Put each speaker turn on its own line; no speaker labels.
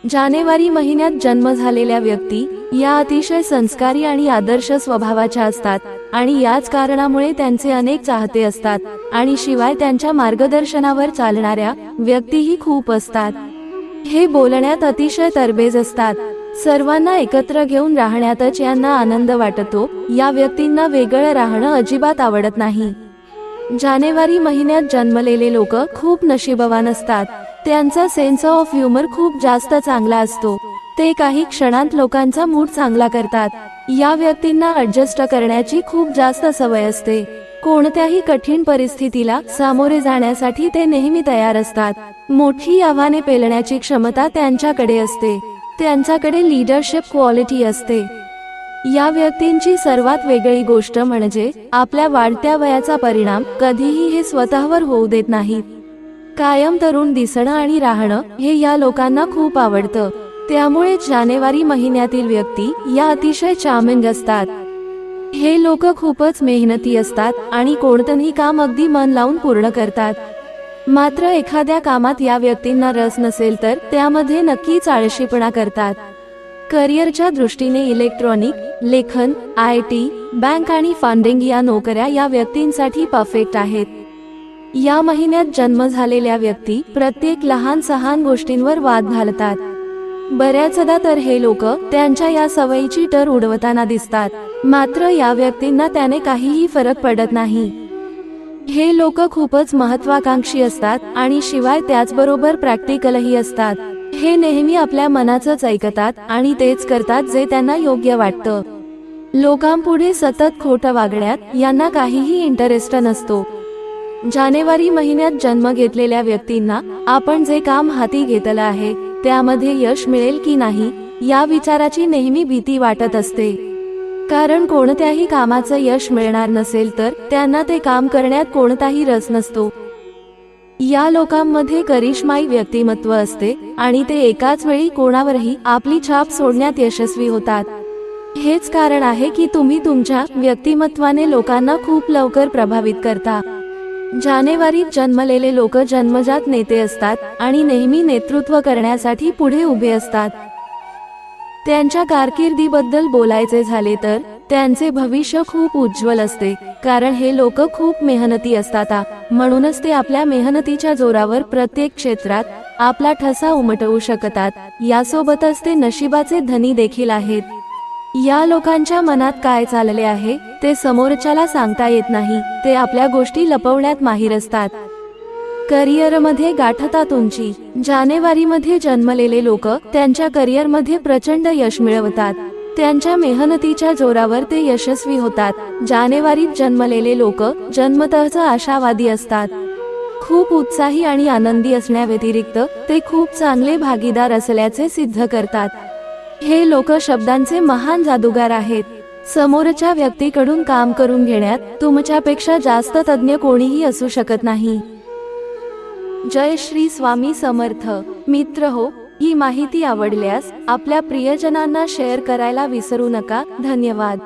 जानेवारी महिन्यात जन्म झालेल्या व्यक्ती या अतिशय संस्कारी आणि आदर्श स्वभावाच्या असतात आणि याच कारणामुळे त्यांचे अनेक चाहते असतात आणि शिवाय त्यांच्या मार्गदर्शनावर चालणाऱ्या व्यक्तीही खूप असतात। हे बोलण्यात अतिशय तरबेज असतात। सर्वांना एकत्र घेऊन राहण्यातच यांना आनंद वाटतो। या व्यक्तींना वेगळं राहणं अजिबात आवडत नाही। जानेवारी महिन्यात जन्मलेले लोक खूप नशीबवान असतात। त्यांचा सेन्स ऑफ ह्युमर खूप जास्त चांगला असतो। ते काही क्षणांत लोकांचा मूड चांगला करतात। या व्यक्तींना ऍडजस्ट करण्याची खूप जास्त सवय असते। कोणत्याही कठीण परिस्थितीला सामोरे जाण्यासाठी ते नेहमी तयार असतात। मोठी आव्हाने पेलण्याची क्षमता त्यांच्याकडे असते। त्यांच्याकडे लीडरशिप क्वालिटी असते। या व्यक्तींची सर्वात वेगळी गोष्ट म्हणजे आपल्या वाढत्या वयाचा परिणाम कधीही हे स्वतःवर होऊ देत नाहीत। कायम तरुण दिसणं आणि राहणं हे या लोकांना खूप आवडतं। त्यामुळे जानेवारी महिन्यातील व्यक्ती या अतिशय चार्मिंग असतात। हे लोक खूपच मेहनती असतात आणि कोणतंही काम अगदी मन लावून पूर्ण करतात। मात्र एखाद्या कामात या व्यक्तींना रस नसेल तर त्यामध्ये नक्कीच आळशीपणा करतात। करिअरच्या दृष्टीने इलेक्ट्रॉनिक, लेखन, IT, बँक आणि फंडिंग या नोकऱ्या या व्यक्तींसाठी परफेक्ट आहेत। या महिन्यात जन्म झालेल्या व्यक्ती प्रत्येक लहान सहान गोष्टींवर वाद घालतात। बऱ्याचदा तर हे लोक त्यांच्या या सवयीची टर उडवताना दिसतात। मात्र या व्यक्तींना त्याने काहीही फरक पडत नाही। हे लोक खूपच महत्वाकांक्षी असतात आणि शिवाय त्याचबरोबर प्रॅक्टिकलही असतात। हे नेहमी आपल्या मनाचंच ऐकतात आणि तेच करतात जे त्यांना योग्य वाटतं। लोकांपुढे सतत खोटं वागण्यात यांना काहीही इंटरेस्ट नसतो। जानेवारी महिन्यात जन्म घेतलेल्या व्यक्तींना आपण जे काम हाती घेतलं आहे त्यामध्ये यश मिळेल की नाही या विचाराची नेहमी भीती वाटत असते। कारण कोणत्याही कामाचं यश मिळणार नसेल तर त्यांना ते काम करण्यात कोणताही रस नसतो। या लोकांमध्ये करिश्माई व्यक्तिमत्व असते आणि ते एकाच वेळी कोणावरही आपली छाप सोडण्यात यशस्वी होतात। हेच कारण आहे की तुम्ही तुमच्या व्यक्तिमत्वाने लोकांना खूप लवकर प्रभावित करता। जानेवारीत जन्मलेले लोक जन्मजात नेते असतात आणि नेहमी नेतृत्व करण्यासाठी पुढे उभे असतात। त्यांच्या कारकिर्दीबद्दल बोलायचे झाले तर त्यांचे भविष्य खूप उज्ज्वल असते। कारण हे लोक खूप मेहनती असतात म्हणूनच ते आपल्या मेहनतीच्या जोरावर प्रत्येक क्षेत्रात आपला ठसा उमटवू शकतात। यासोबतच ते नशिबाचे धनी देखील आहेत। या लोकांच्या मनात काय चालले आहे ते समोरच्याला सांगता येत नाही। ते आपल्या गोष्टी लपवण्यात माहिर असतात। करिअरमध्ये गाठता उंची। जानेवारीमध्ये जन्मलेले लोक त्यांच्या करिअरमध्ये प्रचंड यश मिळवतात। त्यांच्या मेहनतीच्या जोरावर ते यशस्वी होतात। जानेवारीत जन्मलेले लोक जन्मतःच आशावादी असतात। खूप उत्साही आणि आनंदी असण्याव्यतिरिक्त ते खूप चांगले भागीदार असल्याचे सिद्ध करतात। हे लोक शब्दांचे महान जादूगार आहेत। समोरच्या व्यक्तीकडून काम करून घेण्यात तुमच्यापेक्षा जास्त तज्ञ कोणीही असू शकत नाही। जय श्री स्वामी समर्थ। मित्र हो, ही माहिती आवडल्यास आपल्या प्रियजनांना शेअर करायला विसरू नका। धन्यवाद।